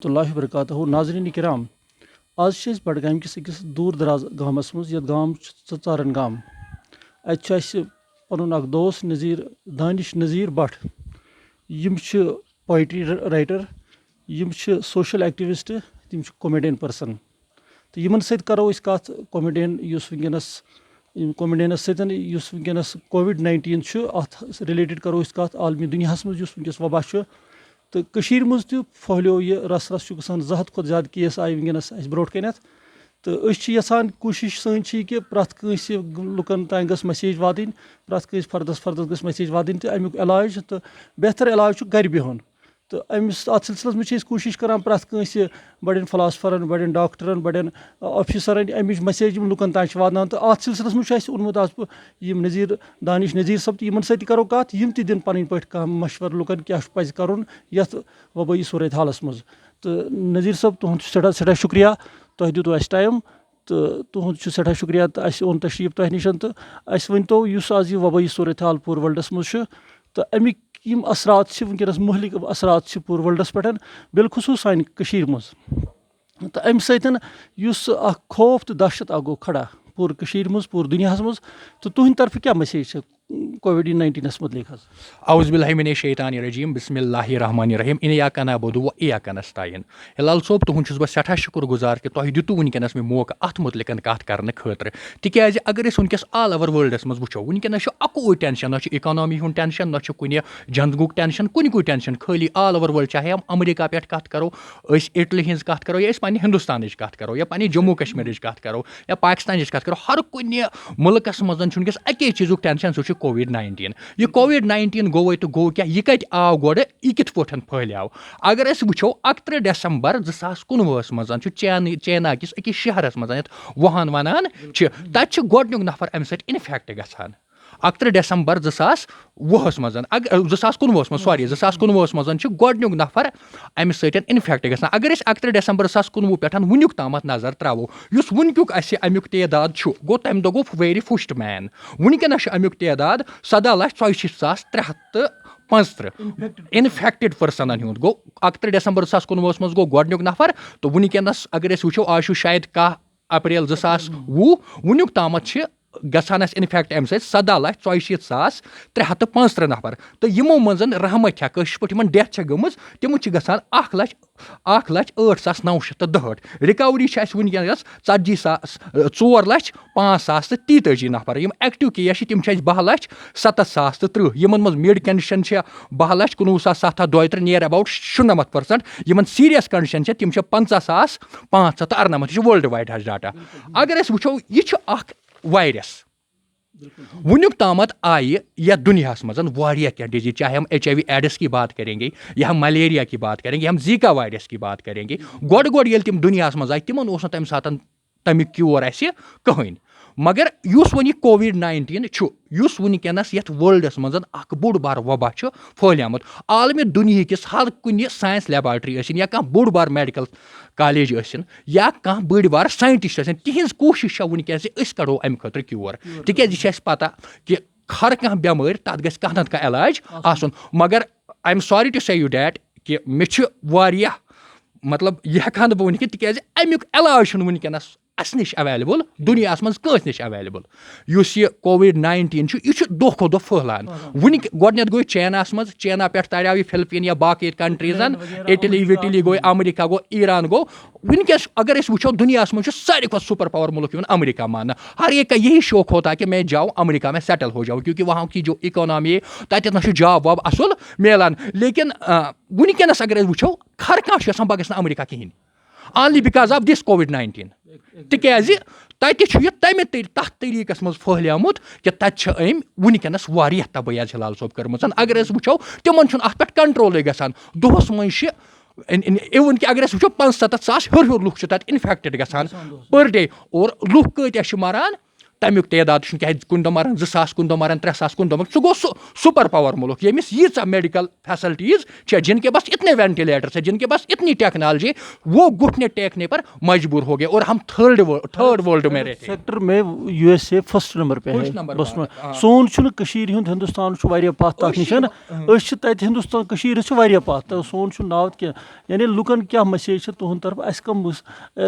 वरहमतुल्लाहि वबरकातुहू नाज़रीन किराम आज बडगाम किस अकिस दूर दराज गामस मज ये गाम चारन गाम अत पनुन अख दोस्त नज़ीर दानिश नज़ीर भट यम पोइट्री राइटर यम सोशल एक्टिविस्ट तम कॉमेडियन पर्सन तो यमन सत करो कत कॉमेडियन कॉमेडियनस वनकस कोविड-19 अत रिलेटेड करो कत आलमी दुनिया मज वनकस वबा तो कशीर मज फहलो यह रस रस गसान 100 खोत ज़्यादा केस आए वनकस ब्रोट कन तो यसान कोशिश सन कि प्रत कंस लुकन तान गस मैसेज वातन प्रत कंस फर्दस गस मैसेज वातन तो अमुक इलाज तो बेहतर इलाज घर बिहन तो अमिस अत सिलसिलस मज कोशिश करान प्रत कंस बड़न फिलासफरन बड़न डॉक्टरन बड़न ऑफिसरन अमिच मैसेज लुकन तान वातान तो अत सिलसिलस मज ओनमुत आज यम नज़ीर दानिश नज़ीर सब यमन सत करो कत यम त दिन पन पे मशवर लुकन क्या पज कर यथ वबाई सूरत हालस मज तो नज़ीर सब तुहद सड़ा शुक्रिया तुह दितु अस टाइम तो तुहद सड़ा शुक्रिया तो अस ओन तशरीफ तुह निश तो अस वनतो आज यह वबाई सूरत हाल पूर वर्ल्डस मज तो अमिक यम असरात वनकस महलिक असरात पूर वर्ल्डस पे बिलखसूस सान मज तो अमि सत खौफ तो दहशत गो खड़ा पूर मज पूर दुनिया मज तो तुहद तरफ क्या मैसेज कोविड-19 मुतलिक औज़ुबिल्लाहि मिनश शैतानिर रजीम बिस्मिल्लाहिर रहमानिर रहीम इय्याका नअबुदु व इय्याका नस्तईन हिलाल सोब तुहद छुस बह सठा शुक्र गुजार कि तुह दितु वनकस मे मौका अत मुतलिक कत करने खतर तिकाज अगर वनकस ऑल ओवर वर्ल्डस मज वुचो वनकस अकुवै टेंशन ना इकोनॉमी हुंद टेंशन ना कुन जंगुक टेंशन कुन टेंशन खाली ऑल ओवर वर्ल्ड चाहे हम अमेरिका पे कत करो इटली हिंस कत करो या पन्ने हिंदुस्तान कत करो या पन्ने जम्मू कश्मीर कत करो या पाकिस्तान कत करो हर कुन मुल्कस मज वनकस अके चीजुक टेंशन सह कोविड-19 यह कोविड-19 गो तो गो क्या यह कत आव गोड़ यह कित पठन फहलियाव अगर अस वुचो 31 दिसंबर 2019 मज चैना किस अकिस शहरस मज वुहान वनान तत गोडनुक नफर अमि सत इन्फेक्ट गसान 31 दिसंबर 2020 मज 2019 मज सॉरी 2019 मज गोडनुक नफर अमि सत इन्फेक्ट गसान अगर 31 दिसंबर 2019 पे वुनिक तामत नजर त्रो युस वुनिक अमुक तादाद गो तम दो गो वेरी फुस्ट मैन वुनकस अमुक तादाद 17,375 इन्फेक्टेड पर्सन हूँ गो 31 दिसंबर 2019 मज गो गोडनुक नफर तो वुनकस अगर वो आज शायद 10 अप्रैल 2020 वुनिक तामत गसान इन्फेक्ट अमि सत 17,64,375 नफर तो यमो मज रहमत पे डेथ गम तम गसान 1,08,960 रिकवरी वनकस 40,04,05,33 नफर यम एक्टिव केस तम 10,07,030 यमन मज mid condition 10,19,723 near about 97% Yemen serious condition तम 50,598 वर्ल्ड वाइड डाटा अगर अस वुचो यह वायरस वुनिक तामत आये या दुनिया मज क्या डिजीज चाहे हम HIV एड्स की बात करेंगे या हम मलेरिया की बात करेंगे हम जीका वायरस की बात करेंगे गोड़ ये तम दुनिया मज आए तिमन तम सात तमिक क्योर कहें मगर युस वन कोविड-19 युस वनकस ये वर्ल्डस मज बोड़ बार वबा फहलियामुत आलमी दुनिया किस हर कुन साइंस लेबॉर्ट्री या कह बोड़ बार मेडिकल कॉलेज या कह बड़ बार साइंटिस्ट तिहज कोशिश वनकस कड़ो अमि खतर क्योर तिक पता कि हर कह बेमार तथ गस कह नत इलाज आसन मगर आई एम सॉरी टू से यू डैट कि मे मतलब यह हेकान बह वन तिक अमुक इलाज वनकस अस निश अवेलेबल दुनिया मज कंस निश अवेलेबल युस यह कोविड-19 यह दो खो दो फहलान वन गोडनेथ गो चैनास मज चैना पे तड़ाव यह फिलिपीन या बाकी कंट्रीजन इटली विटली गो अमेरिका गो ईरान गो वनकस अगर अस वुचो दुनिया मज सारे खुद सुपर पावर मुल्क अमेरिका मानना हर एक का यही शौक होता है कि मैं जाऊँ अमेरिका में सेटल हो जाऊँ क्योंकि वहाँ की जो इकोनॉमी है तत ना जॉब वॉब असल मिलान लेकिन वनकस अगर वुचो हर कह बह गस अमेरिका कहें only because of this COVID-19 तिकाज तत तमें तथ तरीकस मज फहलियामुत कि तत अम वनकस वारियाह तबाही हिलाल सोब कर्म अगर अस वुचो तिमन अत पे कंट्रोल गसान दोहस मज इवन कि अगर अस वुचो 75,000 हर लुक तत इन्फेक्टेड गसान पर डे और लुक कत मरान तमिक तादाद क्या कुन दो मरान 2000 कुन दो मरान 3000 कुन दो सह गो सुपर पावर मुल्क यमिस यीचा मेडिकल फैसिलिटीज जिनके पास इतने वेंटिलेटर्स है, जिनके पास इतनी टेक्नोलॉजी, वो घुटने टेकने पर मजबूर हो गए और हम थर्ड वर्ल्ड में रहते हैं। सेक्टर में USA फर्स्ट नंबर पे है बस में सोन छुन कशीर हुंद हिंदुस्तान छु वारिया पात तक निश अश तत हिंदुस्तान कशीर छु वारिया पात सोन छु नाव क्या यानी लुकन क्या मैसेज छ तुहन तरफ अस कम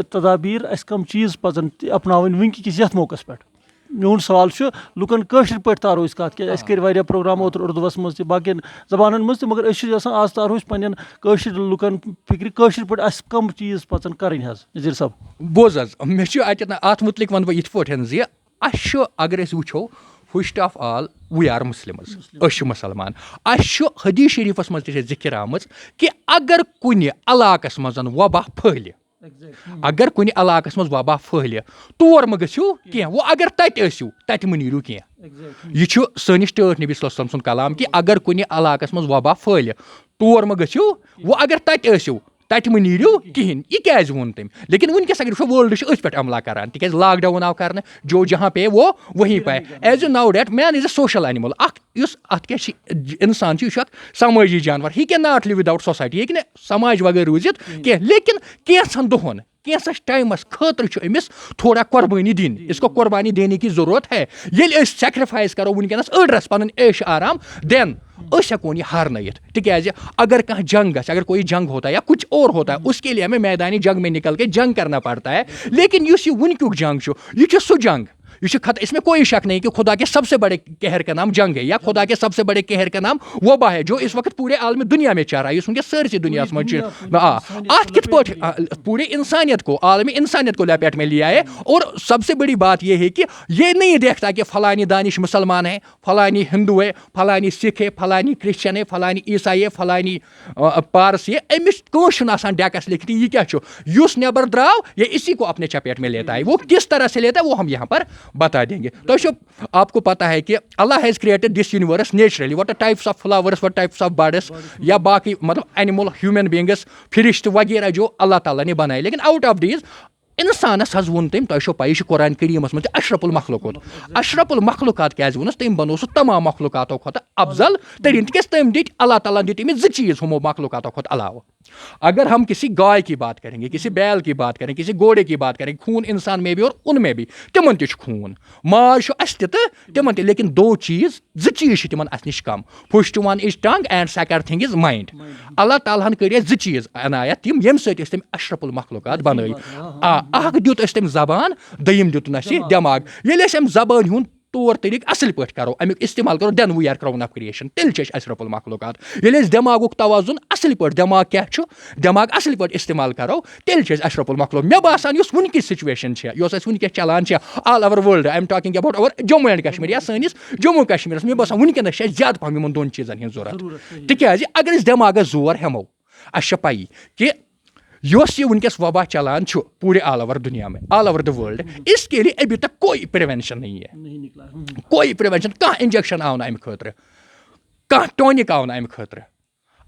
तदाबीर अस कम चीज पजन अपनावन वंक किस यथ मौकस पे मोन सवाल लुकन कशर पे तारो इस कत क्या कर वारिया प्रोग्राम ओतर उर्दूस मज बाकी जबानन मज मगर आज तारो पन्न कशर लुकन फिक्र कशर पे अस कम चीज पजन करें नजीर साहब बोज मे अत मुतलिक वन बह पे अगर वो first of all we are Muslims मुसलमान हदीस शरीफस मज जिक्र आमज कि अगर कुन इलाकस मज वबा फैल अगर कुन इलाकस मज वबा फैल तोर म गो कह वो अगर तत म नीरू कह यह सनिस टठ नबी सल्लल्लाहु अलैहि वसल्लम कलाम कि अगर कुन इलाकस मज वबा फैल तोर म गो वो अगर तत म नीरू कहें यह क्या वोन तम लेकिन वनकस अगर वर्ल्ड अथ पे हमला करान तिक लॉकडाउन आव कर जो जहाँ पे वो वहीं पे as you know that man is a social animal अत क्या इंसान समाजी जानवर ही can not live without society हे समाज वगैरह रूजित कह लेकिन कैंसन दोहन कैंसस टाइमस खतर अमिस थोड़ा कुर्बानी दिन इसको कुर्बानी देने की जरूरत है ये सेक्रीफाइस करो वनकस अड़रस पन ऐश आराम देन हेकोन यह हारनयत तिकाज अगर कह जंग अगर कोई जंग होता है या कुछ और होता है उसके लिए हमें मैदानी जंग में निकल के जंग करना पड़ता है लेकिन इस वनक्युक जंग यह सह जंग इसमें कोई शक नहीं कि खुदा के सबसे बड़े कहर का नाम जंग है या खुदा के सबसे बड़े कहर का नाम वबा है जो इस वक्त पूरे आलमी दुनिया में चल रहा है वनकस सरसी दुनिया अत कित पूरे इंसानियत को आलमी इंसानियत को लपेट में लिया है। और सबसे बड़ी बात यह है कि ये नहीं देखता कि फलानी दानिश मुसलमान है, फलानी हिंदू है, फलानी सिख है, फलानी क्रिश्चियन है, फलानी ईसाई है, फलानी पारसी है, अमिस कौन डेकस लिखती यह क्या नेबर द्राव ये इसी को अपने चपेट में लेता है। वो किस तरह से लेता है वो हम यहाँ पर बता देंगे। तो आपको पता है कि अल्लाह has created this universe naturally what types of flowers, what types of birds या बाकी मतलब एनिमल, ह्यूमन बीइंग्स, फिरिश्त वगैरह जो अल्लाह ताला ने बनाए। लेकिन आउट ऑफ दीज इंसानस हज वोन तम तो पै कुरान करीमस मज अशरफुल मखलूकात क्या वोनस तम बनो सह तमाम मखलूकातों खुद अफजल तरीन तिक तम दिट अल्लाह ताला दिट अमिस 2 चीज़ हमो मखलूकातों खुद अलावा। अगर हम किसी गाय की बात करेंगे, किसी बैल की बात करेंगे, किसी घोड़े की बात करेंगे, खून इंसान में भी और उनमें भी तिमन त खून माज अस तिमन त लेकिन 2 चीज़ तिमन अस निश कम। First one is tongue and second thing is mind. अल्लाह ताला कर 2 चीज़ अनायत तिम यम सत तम अशरफुल मखलूकात बनाई। अख दित तम जबान, दयम दितुन दिमाग। ये जबान हुन तौर तरीक असल पे करो अमुक इस्तेमाल करो then we are crown of creation तेल अशरफुल मखलूकात। ये दिमागुक तवाजुन असल पे दिमाग क्या दिमाग असल पे इस्तेमाल करो तेल अशरफुल मखलूक। मे बासान वनक सिचुएशन वनकस चलान all over world I am talking about our Jammu and Kashmir या सैनिस जम्मू कश्मीर मे बासान वनकस ज्यादा पहम इन 2 चीज़न हज जरूरत। तिकाज अगर दिमागस जोर हेमो अस पाई कि ये वनकस वबा चलान पूरे ऑल ओवर दुनिया में, ऑल ओवर द वर्ल्ड, इसके लिए अभी तक कोई प्रिवेंशन नहीं है, कोई प्रिवेंशन कह इंजेक्शन आव अम खतर, कह टॉनिक आव अम खतर।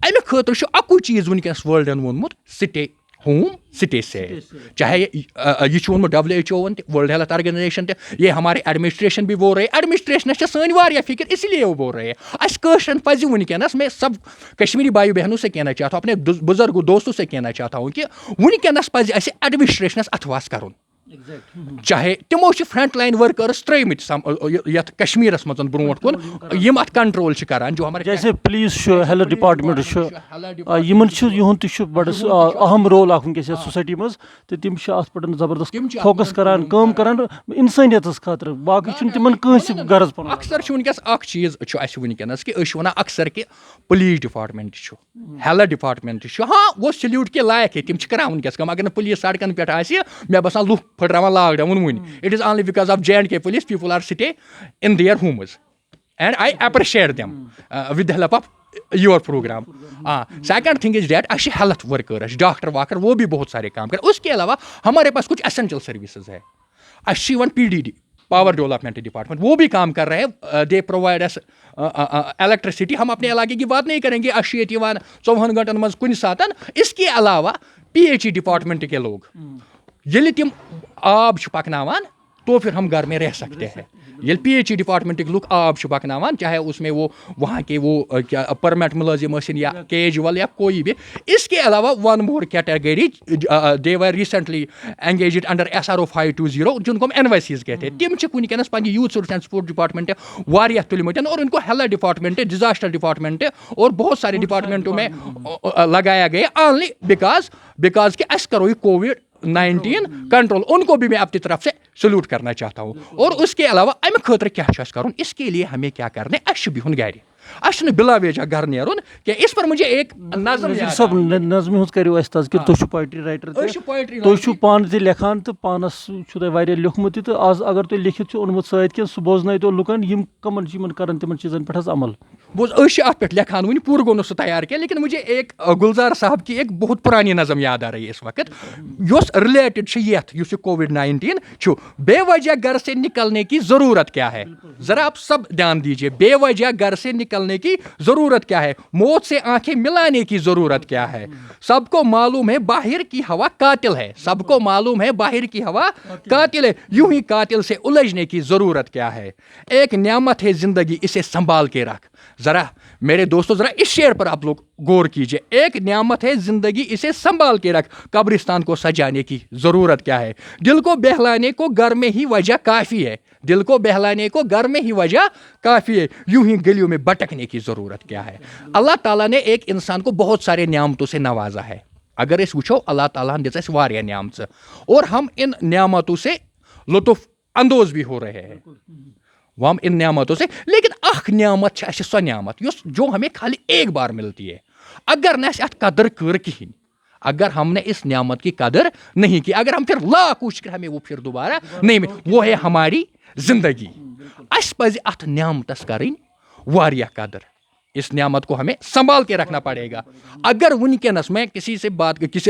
अमि खतर अकु चीज़ वनकस वर्ल्डन वोनमुत स्टे होम स्टे सेफ। चाहे यह वोनमुत WHO वर्ल्ड हेल्थ ऑर्गेनाइजेशन ये हमारे एडमिनिस्ट्रेशन भी बोल रहे हैं। एडमिनिस्ट्रेशन सन वारिया फिक्र इसलिए वो बोल रहे हैं। अस कशरन पज वनकस मैं सब कश्मीरी भाई बहनों से कहना चाहता हूँ, अपने बुजुर्ग दोस्तों से कहना चाहता हूँ कि वनकस पज अस एडमिनिस्ट्रेशनस अथवास करुन। चाहे तिमो फ्रंट लाइन वर्कर्स त्रमित कश्मीरस मज ब्रोट कुन यम अत कंट्रोल करान जो हमारे जैसे पुलिस हेल्थ डिपार्टमेंट युहद बड़ अहम रोल वनकस सोसाइटी मज तो तिम पे जबरदस्त फोकस करान काम करान इंसानियत खतर बाकी तिमन गरज पन। अक्सर वनकस चीज़ वनकस कि वन अक्सर कि पुलिस डिपार्टमेंट हेल्थ डिपार्टमेंट हाँ वो सल्यूट के लायक है, तिम करान वनकस कम। अगर पुलिस सड़कन पे मे बसान लुक फटरावान लॉकडाउन वन it is only because of J&K police people are stay in their homes and I appreciate them with the help of your program। Second thing is that अश हेल्थ वर्कर्स डॉक्टर वाकर वो भी बहुत सारे काम कर। उसके अलावा हमारे पास कुछ एसेंशियल सर्विसेज है। अशी PDD पावर डेवलपमेंट डिपार्टमेंट वो भी काम कर रहे हैं। They provide us electricity. हम अपने इलाके की बात नहीं करेंगे। अश 24 घंटन मज कुन सातन। इसके अलावा PHE डिपार्टमेंट के लोग ये तिम आब पकनावान तो फिर हम घर में रह सकते हैं। ये PhD डिपार्टमेंट लुक आब पकनावान, चाहे उसमें वो वहाँ के वो क्या परमानेंट मुलाजिम या कैजुअल या कोई भी। इसके अलावा one more category they were recently engaged under SRO 520 जिनको हम NYCs कहते हैं। तिम वनकस पे youth service and sport department वारिया तुलमत और उनको हेल्थ डिपार्टमेंट, डिजास्टर डिपार्टमेंट और बहुत सारे डिपार्टमेंटों में लगाया गया ओनली बिकॉज कि अस करो ये COVID-19 कंट्रोल। उनको भी मैं अपनी तरफ से सल्यूट करना चाहता हूँ। और उसके अलावा अमे खतर क्या कर, इसके लिए हमें क्या करना है, अश बिहुन गर, अश बिला वेजा घर नेरुन कि इस पर मुझे एक नज़म सब नज़म हूँ करो तज कि तुम पोइट्री राइटर तुम पान ते लेखान तो पानस लिखमुत तो आज अगर तुम लिखित ओनमुत सत कि सह बोजन तो लुकन यम कमन कर तम चीज़न पे अमल बोझ अत पे लेखान वन पूर गो सह तैयार किया। लेकिन मुझे एक गुलजार साहब की एक बहुत पुरानी नज़म याद आ रही है इस वक्त, योस रिलेटेड ये COVID-19 बेवजह घर से निकलने की ज़रूरत क्या है। ज़रा आप सब ध्यान दीजिए, बेवजह घर से निकलने की ज़रूरत क्या है, मौत से आंखें मिलाने की ज़रूरत क्या है। सबको मालूम है बाहर की हवा कातिल है, सबको मालूम है बाहर की हवा कातिल है, यूं ही कातिल से उलझने की ज़रूरत क्या है। एक नियामत है ज़िंदगी, इसे संभाल के रख। ज़रा मेरे दोस्तों, ज़रा इस शेर पर आप लोग गौर कीजिए। एक नियामत है ज़िंदगी, इसे संभाल के रख, कब्रिस्तान को सजाने की ज़रूरत क्या है। दिल को बहलाने को घर में ही वजह काफ़ी है, दिल को बहलाने को घर में ही वजह काफ़ी है, यूं ही गलियों में भटकने की ज़रूरत क्या है। अल्लाह ताला ने एक इंसान को बहुत सारे नियामतों से नवाजा है। अगर इस वुचो अल्लाह ताला ने दिस वारिया नियामत और हम इन नियामतों से लुत्फ अंदोज भी हो रहे हैं, वो हम इन नियामतों से। लेकिन अख नियामत सो नियामत जो हमें खाली एक बार मिलती है। अगर न अत कदर कर कहीं, अगर हमने इस नियामत की कदर नहीं की, अगर हम फिर लाख कोशिश कर हमें वो फिर दोबारा नहीं मिल, वो है हमारी जिंदगी। अस पज़ अत नियामतस करें वारिया कदर, इस नियामत को हमें संभाल के रखना पड़ेगा। अगर वनकस मैं किसी से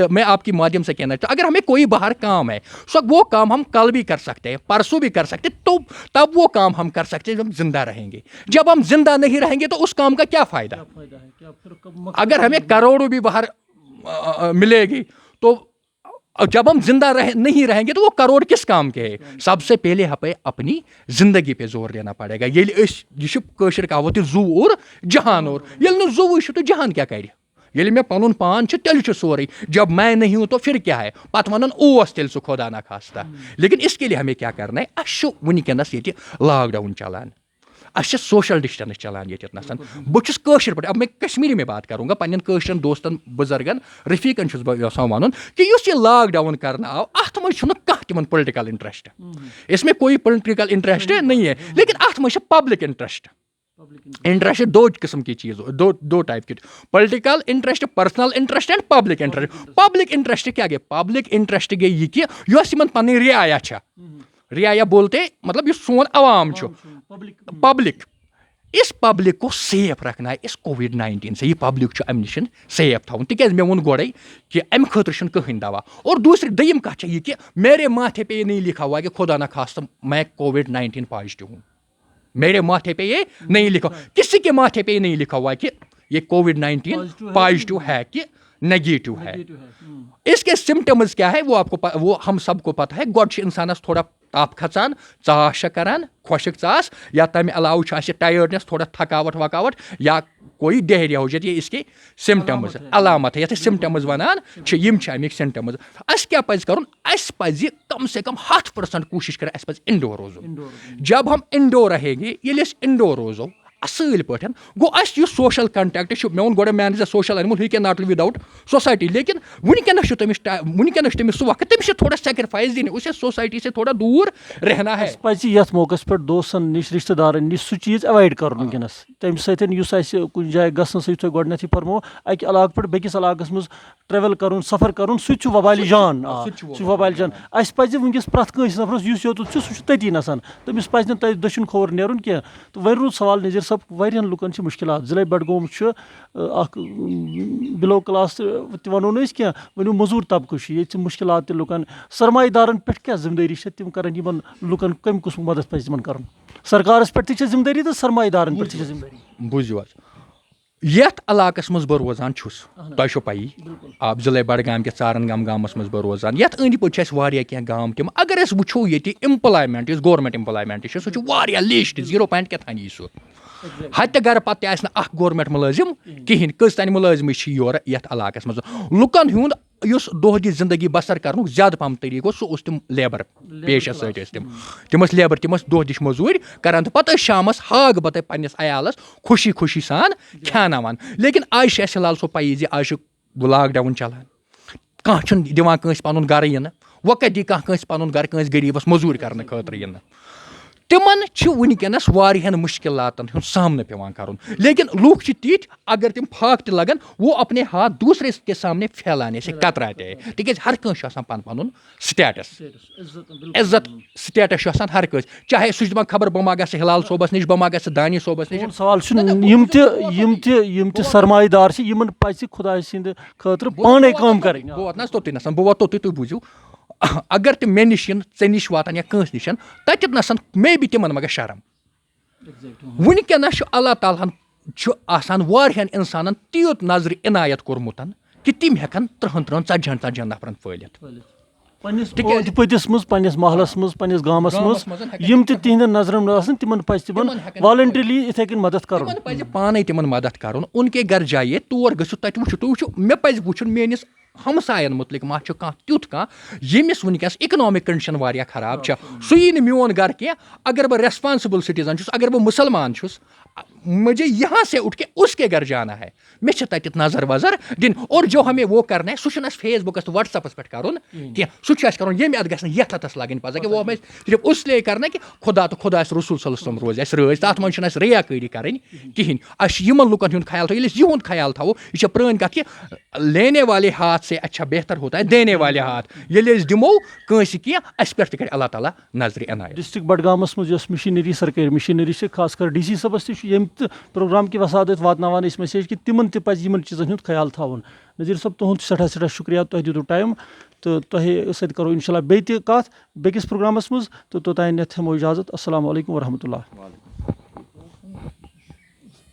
मैं आपकी माध्यम से कहना चाहता, अगर हमें कोई बाहर काम है, वो काम हम कल भी कर सकते हैं, परसों भी कर सकते हैं, तो तब वो काम हम कर सकते हैं जब हम जिंदा रहेंगे। जब हम जिंदा नहीं रहेंगे तो उस काम का क्या फायदा। अगर हमें करोड़ों भी बाहर मिलेगी तो जब हम जिंदा नहीं रहेंगे तो वो करोड़ किस काम के है। सबसे पहले हमें अपनी जिंदगी पे जोर देना पड़ेगा। ये कशर कहावत जू और जहान और ये जू तो जहान क्या कर, ये मैं पन पान तेल सोरे, जब मैं नहीं हूं तो फिर क्या है, पत वन ओस तेल सह खुदा ना खास्ता। लेकिन इसके लिए हमें क्या करना है, अश वनकस ये लॉकडाउन चलान, अश सोशल डिस्टेंस चलान ये बहुत कशर पे। अब मैं कश्मीरी में बात करूंगा, पन्न कशरन दोस्तन बुजुर्गन रफीकन बह वन कि ये लॉकडाउन करना आव, अत मह तिमन पोलिटिकल इंटरेस्ट, इसमें कोई पोलिटिकल इंटरेस्ट नहीं है, लेकिन अत मह पब्लिक इंटरेस्ट। इंटरेस्ट दो किस्म की चीज, दो टाइप की, political interest, personal interest and public interest. Public interest क्या गए, पब्लिक इंटरेस्ट गई ये कि पन रियाया, रियाया बोलते मतलब ये सोन अवाम पब्लिक, इस पब्लिक को सेफ रखना है इस COVID-19 से। ये पब्लिक अम नश सेफ थवन, तिक मे वोन गोड़े कि अम खतर कहीं दवा। और दूसरी दयम कथ ये कि मेरे माथे पे ये नहीं लिखा हुआ कि खुदा ना खास्ता मैं COVID-19 पॉजिटिव हूँ, मेरे माथे पे ये नहीं लिखा, किसी के माथे पे ये नहीं लिखा हुआ कि ये COVID-19 पॉजिटिव है कि नेगेटिव है। इसके सिम्टम्स क्या है वो हम सबको पता है। गोड इंसानस थोड़ा ताप खचान, चाश करान, खुशक चाश, या तमें अलाव टायर्डनेस, थोड़ा थकावट वकावट, या कोई डेहरिया हो जाए, ये इसके सिम्टम्स अलामत है, ये सिम्टम्स वनान यम अमिक सिम्टम्स। अस क्या पज करुन, अस पज कम से कम 100% कोशिश कर, अस पज इंडोर रोजो। जब हम इंडोर रहेंगे, ये इंडोर रोजो असल पे गो अस सोशल कंटेक्ट मे वो गोड़े man social animal he can not live without society. लेकिन वनकस तमिस सह वक्त, तमिस थोड़ा सेक्रीफाइस दिन, उसे सोसाइटी से थोड़ा दूर रहना है। ये मौके पे दोस्तन निश रिश्तेदारन निश सह चीज अवॉइड कर वनकस, तम सत कुछ जाए गो गोडनेथ फरमो अक इलाक पे बेकिस इलाकस मज ट्रेवल कर सफर कर वबाल जान, वबाल जान। अस पज वनकस प्रथ कंस नफरस योत सह तती नसान, तमिस पज न दक्षिण खोवर नेरुन कह। तो वह रूद सवाल नज़ीर सब वारियन लुकन मुश्किलात। ज़िले बडगोम बिलो क्लास वनो न क्या वनो मजूर तबक ये मुश्किलात लुकन, सरमादारन पे क्या जिम्मेदारी तम कर लुकन कम कुछ मदद पे कर, सरकारस पे जिम्मेदारी तो सरमादारन पे जिम्मेदारी। बुझो یَتھ علاقَس منٛز بہٕ روزان چھُس تۄہہِ چھو پَیی ضِلعے بڈگام کِس ژارن گامَس منٛز بہٕ روزان یَتھ أنٛدۍ پٔکۍ چھِ اَسہِ واریاہ کینٛہہ گام تِم اگر أسۍ وٕچھو ییٚتہِ اِمپلایمٮ۪نٛٹ یُس گورمٮ۪نٛٹ اِمپلایمٮ۪نٛٹ چھِ سُہ چھُ واریاہ لیٖسٹ 0 پویِنٛٹ کیٛاہ یی سُہ ہَتہِ گَرٕ پَتہٕ تہِ آسہِ نہٕ اَکھ گورمٮ۪نٛٹ مُلٲزِم کِہیٖنۍ کٔژ تانۍ مُلٲزِمٕے چھِ یورٕ یَتھ علاقَس منٛز لُکَن ہُنٛد یُس دۄہ دِش زِندگی بسر کَرنُک زیادٕ پَہَم طریٖقہٕ اوس سُہ اوس تِم لیبَر پیشَس سۭتۍ ٲسۍ تِم ٲسۍ لیبَر تِم ٲسۍ دۄہ دِش موٚزوٗرۍ کَران تہٕ پَتہٕ ٲسۍ شامَس ہاگ بَتَے پنٛنِس عیالَس خوشی خوشی سان کھیٛاناوان لیکِن آز چھِ اَسہِ فِلحال سۄ پَیی زِ آز چھُ لاک ڈاوُن چَلان کانٛہہ چھُنہٕ دِوان کٲنٛسہِ پَنُن گَرٕ یِنہٕ وۄنۍ کَتہِ دی کانٛہہ کٲنٛسہِ پَنُن گَرٕ کٲنٛسہِ غریٖبَس موٚزوٗرۍ کَرنہٕ خٲطرٕ یِنہٕ تِمَن چھِ وٕنکٮ۪نَس واریاہَن مُشکِلاتَن ہُنٛد سامنہٕ پیٚوان کَرُن لیکِن لُکھ چھِ تِتھۍ اگر تِم پھاکہٕ تہِ لَگَن وہ اپنے ہاتھ دوٗسرے کے سامنے پھیلانے سے کَتراتے ہے تِکیٛازِ ہر کٲنٛسہِ چھُ آسان پَنُن پَنُن سِٹیٹَس عزت سِٹیٹَس چھُ آسان ہر کٲنٛسہِ چاہے سُہ چھُ دَپان خبر بہٕ ما گژھٕ ہِلال صٲبَس نِش بہٕ ما گژھٕ دانی صٲبَس نِش سوال چھُ یِم تہِ سرمایہِ دار چھِ یِمن پَزِ خۄداے سٕنٛدِ خٲطرٕ پانے کٲم کَرٕنۍ بہٕ واتہٕ نہٕ حظ توٚتُے نَسَن بہٕ واتہٕ توٚتُے تُہۍ بوٗزِو اگر تِم مےٚ نِش یِن ژےٚ نِش واتَن یا کٲنٛسہِ نِش تَتہِ نَسَن مے بی تِمَن مگر شرم وٕنکٮ۪نَس چھُ اللہ تعالیٰ ہَن چھُ آسان واریاہَن اِنسانَن تیوٗت نظرِ عنایت کوٚرمُت کہِ تِم ہٮ۪کَن 30 40 نفرَن پھٲلِتھ پنٛنِس أنٛدۍ پٔتِس منٛز پنٛنِس محلَس منٛز پنٛنِس گامَس منٛز یِم تہِ تِہنٛدٮ۪ن نظرَن منٛز آسَن تِمن پَزِ تِمن والنٹرلی یِتھَے کٔنۍ مدد کَرُن تِمن پَزِ پانے تِمن مدد کَرُن ان کے گَر جایے تور گٔژھِو تَتہِ وٕچھِو تُہۍ وٕچھِو مےٚ پَزِ وٕچھُن میٲنِس ہمساین مُتعلِق ما چھُ کانٛہہ تیُتھ کانٛہہ ییٚمِس وٕنکٮ۪س اِکنامِک کَنڈِشَن واریاہ خراب چھےٚ سُہ یی نہٕ میون گَرٕ کینٛہہ اگر بہٕ ریسپانسِبل سِٹِزَن چھُس اگر بہٕ مُسلمان چھُس مجھے یہاں سے اٹھ کے اس کے گھر جانا ہے مےٚ چھِ تَتٮ۪تھ نظر وَظر دِنۍ اور جو ہمیں وہ کرنا ہے سُہ چھُنہٕ اَسہِ فیس بُکَس تہٕ وَٹسیپَس پٮ۪ٹھ کَرُن کینٛہہ سُہ چھُ اَسہِ کَرُن ییٚمہِ اَتھ گژھِ نہٕ یَتھ ہَتَس لَگٕنۍ پَزا کہِ وہ ہمیں صرف اس لیے کرنا کہِ خۄدا تہٕ خۄدایَس رسول صلی اللہ علیہ وسلم روزِ اَسہِ رٲضۍ تَتھ منٛز چھُنہٕ اَسہِ ریا کٲری کَرٕنۍ کِہیٖنۍ اَسہِ چھِ یِمن لُکَن ہُنٛد خیال تھاوُن ییٚلہِ أسۍ یِہُنٛد خیال تھاوو یہِ چھےٚ پرٛٲنۍ کَتھ کہِ لینے والے ہاتھ سے اچھا بہتر ہوتا ہے دینے والے ہاتھ ییٚلہِ أسۍ دِمو کٲنٛسہِ کینٛہہ اَسہِ پٮ۪ٹھ تہِ کَرِ اللہ تعالیٰ نظرِ عنایت ڈِسٹرک بڈگامَس منٛز یۄس مِشیٖنٔری سرکٲرۍ مِشیٖنٔری چھِ خاص کر ڈی سی صٲبَس تہِ چھُ ییٚمہِ تہِ پروگرام کہِ وسادت واتناوان أسۍ میسیج کہِ تِمن تہِ پَزِ یِمن چیٖزن ہُنٛد خیال تھاوُن نذیٖر صٲب تُہُنٛد سٮ۪ٹھاہ شُکریہ تۄہہِ دِتوٗ ٹایم تہٕ تۄہہِ سۭتۍ کَرو اِنشاء اللہ بیٚیہِ تہِ کَتھ بیٚکِس پروگرامَس منٛز تہٕ توٚتانٮ۪تھ ہٮ۪مو اِجازت السلامُ علیکُم ورحمتہ اللہ